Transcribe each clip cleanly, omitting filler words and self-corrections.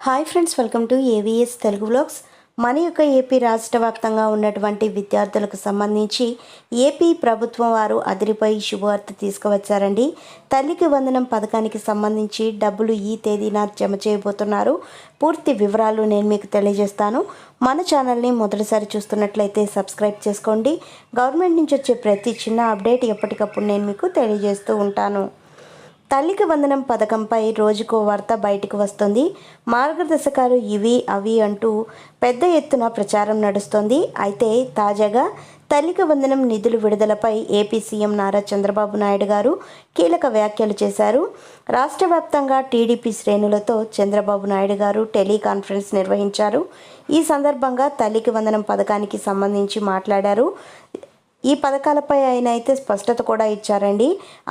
Hi friends, welcome to AVS Telugu vlogs. మన యొక్క AP రాష్ట్ర వ్యాప్తంగా ఉన్నటువంటి విద్యార్థులకు సంబంధించి ఏపీ ప్రభుత్వం వారు అదిరిపోయి శుభవార్త తీసుకువచ్చారండి. తల్లికి వందనం పథకానికి సంబంధించి డబ్బులు ఈ తేదీన జమ చేయబోతున్నారు. పూర్తి వివరాలు నేను మీకు తెలియజేస్తాను. మన ఛానల్ని మొదటిసారి చూస్తున్నట్లయితే సబ్స్క్రైబ్ చేసుకోండి. గవర్నమెంట్ నుంచి వచ్చే ప్రతి చిన్న అప్డేట్ ఎప్పటికప్పుడు నేను మీకు తెలియజేస్తూ ఉంటాను. తల్లికి వందనం పథకంపై రోజుకో వార్త బయటకు వస్తుంది. మార్గదర్శకాలు ఇవి అవి అంటూ పెద్ద ఎత్తున ప్రచారం నడుస్తోంది. అయితే తాజాగా తల్లికి వందనం నిధుల విడుదలపై ఏపీ సీఎం నారా చంద్రబాబు నాయుడు గారు కీలక వ్యాఖ్యలు చేశారు. రాష్ట్ర వ్యాప్తంగా టీడీపీ శ్రేణులతో చంద్రబాబు నాయుడు గారు టెలికాన్ఫరెన్స్ నిర్వహించారు. ఈ సందర్భంగా తల్లికి వందనం పథకానికి సంబంధించి మాట్లాడారు. ఈ పథకాలపై ఆయన అయితే స్పష్టత కూడా ఇచ్చారండి.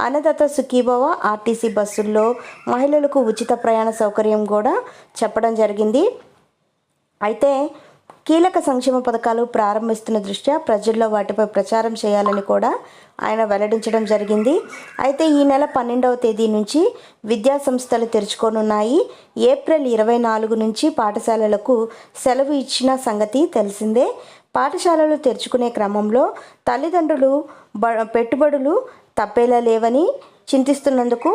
అన్నదాత సుఖీభవ ఆర్టీసీ బస్సుల్లో మహిళలకు ఉచిత ప్రయాణ సౌకర్యం కూడా చెప్పడం జరిగింది. అయితే కీలక సంక్షేమ పథకాలు ప్రారంభిస్తున్న దృష్ట్యా ప్రజల్లో వాటిపై ప్రచారం చేయాలని కూడా ఆయన వెల్లడించడం జరిగింది. అయితే ఈ నెల 12వ తేదీ నుంచి విద్యా సంస్థలు తెరుచుకోనున్నాయి. ఏప్రిల్ 24 నుంచి పాఠశాలలకు సెలవు ఇచ్చిన సంగతి తెలిసిందే. పాఠశాలలు తెరుచుకునే క్రమంలో తల్లిదండ్రులు పెట్టుబడులు తప్పేలా లేవని చింతిస్తున్నందుకు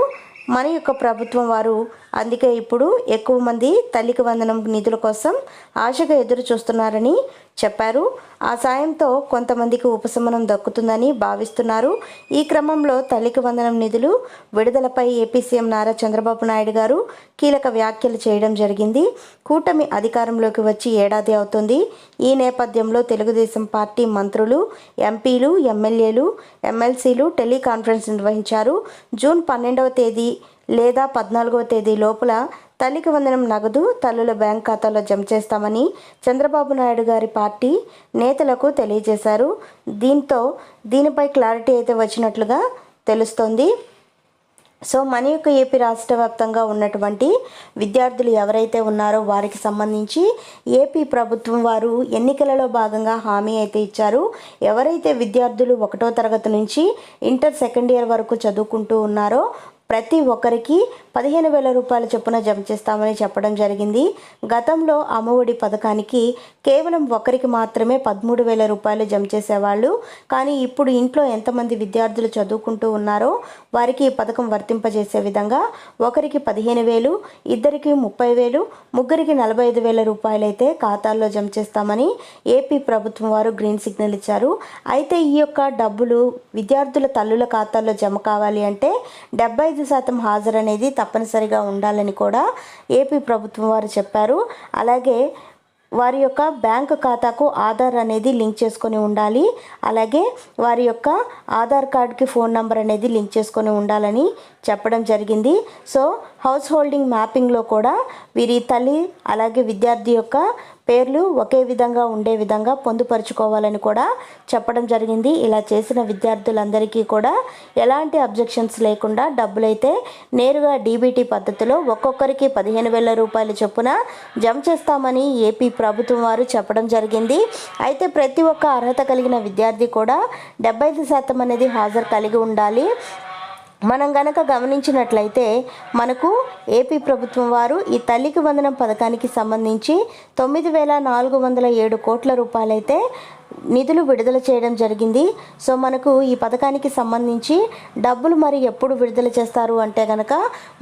మన యొక్క ప్రభుత్వం వారు అందుకే ఇప్పుడు ఎక్కువ మంది తల్లికి వందనం నిధుల కోసం ఆశగా ఎదురు చూస్తున్నారని చెప్పారు. ఆ సాయంతో కొంతమందికి ఉపశమనం దక్కుతుందని భావిస్తున్నారు. ఈ క్రమంలో తల్లికి వందనం నిధులు విడుదలపై ఏపీ సీఎం నారా చంద్రబాబు నాయుడు గారు కీలక వ్యాఖ్యలు చేయడం జరిగింది. కూటమి అధికారంలోకి వచ్చి ఏడాది అవుతుంది. ఈ నేపథ్యంలో తెలుగుదేశం పార్టీ మంత్రులు, ఎంపీలు, ఎమ్మెల్యేలు, ఎమ్మెల్సీలు టెలికాన్ఫరెన్స్ నిర్వహించారు. జూన్ 12వ తేదీ లేదా 14వ తేదీ లోపల తల్లికి వందనం నగదు తల్లుల బ్యాంక్ ఖాతాలో జమ చేస్తామని చంద్రబాబు నాయుడు గారి పార్టీ నేతలకు తెలియజేశారు. దీనిపై క్లారిటీ అయితే వచ్చినట్లుగా తెలుస్తోంది. సో మన యొక్క ఏపీ రాష్ట్ర వ్యాప్తంగా ఉన్నటువంటి విద్యార్థులు ఎవరైతే ఉన్నారో వారికి సంబంధించి ఏపీ ప్రభుత్వం వారు ఎన్నికలలో భాగంగా హామీ అయితే ఇచ్చారు. ఎవరైతే విద్యార్థులు 1వ తరగతి నుంచి ఇంటర్ సెకండ్ ఇయర్ వరకు చదువుకుంటూ ఉన్నారో ప్రతి ఒక్కరికి 15,000 రూపాయల చొప్పున జమ చేస్తామని చెప్పడం జరిగింది. గతంలో అమ్మఒడి పథకానికి కేవలం ఒకరికి మాత్రమే 13,000 రూపాయలు జమ చేసేవాళ్ళు. కానీ ఇప్పుడు ఇంట్లో ఎంతమంది విద్యార్థులు చదువుకుంటూ ఉన్నారో వారికి ఈ పథకం వర్తింపజేసే విధంగా ఒకరికి 15,000, ఇద్దరికి 30,000, ముగ్గురికి 45,000 రూపాయలు అయితే ఖాతాల్లో జమ చేస్తామని ఏపీ ప్రభుత్వం వారు గ్రీన్ సిగ్నల్ ఇచ్చారు. అయితే ఈ యొక్క డబ్బులు విద్యార్థుల తల్లుల ఖాతాల్లో జమ కావాలి అంటే 75% హాజరు అనేది తప్పనిసరిగా ఉండాలని కూడా ఏపీ ప్రభుత్వం వారు చెప్పారు. అలాగే వారి యొక్క బ్యాంకు ఖాతాకు ఆధార్ అనేది లింక్ చేసుకొని ఉండాలి. అలాగే వారి యొక్క ఆధార్ కార్డుకి ఫోన్ నెంబర్ అనేది లింక్ చేసుకొని ఉండాలని చెప్పడం జరిగింది. సో హౌస్ హోల్డింగ్ మ్యాపింగ్లో కూడా వీరి తల్లి అలాగే విద్యార్థి యొక్క పేర్లు ఒకే విధంగా ఉండే విధంగా పొందుపరుచుకోవాలని కూడా చెప్పడం జరిగింది. ఇలా చేసిన విద్యార్థులందరికీ కూడా ఎలాంటి అబ్జెక్షన్స్ లేకుండా డబ్బులైతే నేరుగా డీబీటీ పద్ధతిలో ఒక్కొక్కరికి 15,000 రూపాయల చొప్పున జమ చేస్తామని ఏపీ ప్రభుత్వం వారు చెప్పడం జరిగింది. అయితే ప్రతి ఒక్క అర్హత కలిగిన విద్యార్థి కూడా 75% అనేది హాజరు కలిగి ఉండాలి. మనం గనక గమనించినట్లయితే మనకు ఏపీ ప్రభుత్వం వారు ఈ తల్లికి వందనం పథకానికి సంబంధించి 9,407 కోట్ల రూపాయలైతే నిధులు విడుదల చేయడం జరిగింది. సో మనకు ఈ పథకానికి సంబంధించి డబ్బులు మరి ఎప్పుడు విడుదల చేస్తారు అంటే కనుక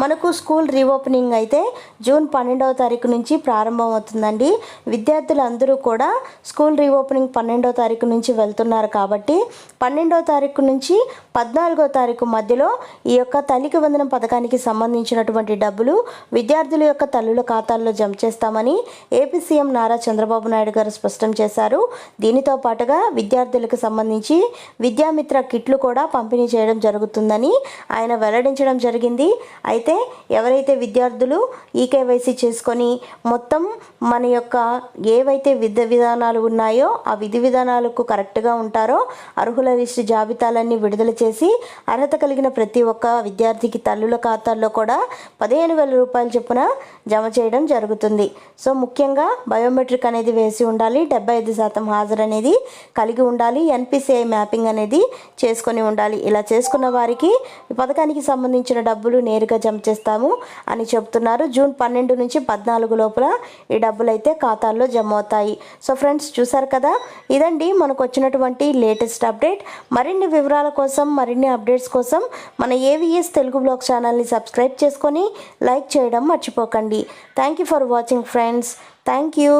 మనకు స్కూల్ రీఓపెనింగ్ అయితే జూన్ 12వ తారీఖు నుంచి ప్రారంభం అవుతుందండి. విద్యార్థులందరూ కూడా స్కూల్ రీఓపెనింగ్ 12వ తారీఖు నుంచి వెళ్తున్నారు కాబట్టి 12వ తారీఖు నుంచి 14వ తారీఖు మధ్యలో ఈ యొక్క తల్లికి వందనం పథకానికి సంబంధించినటువంటి డబ్బులు విద్యార్థుల యొక్క తల్లుల ఖాతాల్లో జమ చేస్తామని ఏపీ సీఎం నారా చంద్రబాబు నాయుడు గారు స్పష్టం చేశారు. దీనితో పాటుగా విద్యార్థులకు సంబంధించి విద్యామిత్ర కిట్లు కూడా పంపిణీ చేయడం జరుగుతుందని ఆయన వెల్లడించడం జరిగింది. అయితే ఎవరైతే విద్యార్థులు ఈకేవైసీ చేసుకొని మొత్తం మన యొక్క ఏవైతే విధి విధానాలు ఉన్నాయో ఆ విధి విధానాలకు కరెక్ట్గా ఉంటారో అర్హుల లిస్టు జాబితాలన్నీ విడుదల చేసి అర్హత కలిగిన ప్రతి ఒక్క విద్యార్థికి తల్లుల ఖాతాల్లో కూడా 15,000 రూపాయల చొప్పున జమ చేయడం జరుగుతుంది. సో ముఖ్యంగా బయోమెట్రిక్ అనేది వేసి ఉండాలి. 75% హాజరు అనేది అనేది కలిగి ఉండాలి, ఎన్పిసిఐ మ్యాపింగ్ అనేది చేసుకొని ఉండాలి. ఇలా చేసుకున్న వారికి ఈ పథకానికి సంబంధించిన డబ్బులు నేరుగా జమ చేస్తాము అని చెప్తున్నారు. జూన్ 12 నుంచి 14 లోపల ఈ డబ్బులు అయితే ఖాతాల్లో జమ అవుతాయి. సో ఫ్రెండ్స్, చూసారు కదా, ఇదండి మనకు వచ్చినటువంటి లేటెస్ట్ అప్డేట్. మరిన్ని వివరాల కోసం, మరిన్ని అప్డేట్స్ కోసం మన ఏవిఎస్ తెలుగు బ్లాగ్ ఛానల్ని సబ్స్క్రైబ్ చేసుకొని లైక్ చేయడం మర్చిపోకండి. Thank you for watching friends. Thank you.